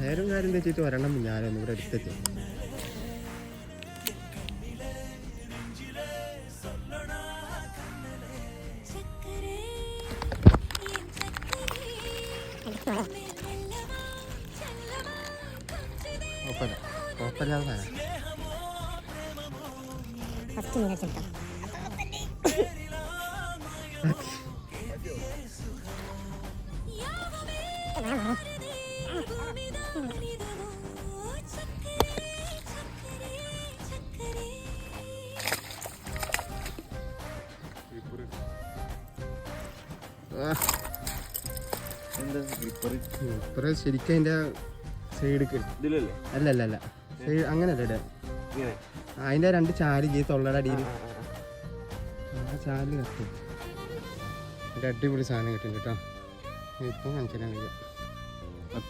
നേരം കാര്യം തെറ്റിയിട്ട് ഒരെണ്ണം ഞാനൊന്നും ഇവിടെ എടുത്തെത്തി. കുഴപ്പമില്ലാതെ ശരിക്കും അതിന്റെ സൈഡ് അല്ല സൈഡ് അങ്ങനല്ല ഇട അതിന്റെ 2 ചാല് ചെയ്ത് തൊള്ളയുടെ അടിയിൽ ആ ചാല് കത്തും. അടിപൊളി സാധനം കിട്ടുന്നുണ്ട് കേട്ടോ. ഇപ്പം കാണിച്ചാൽ കഴിയാം.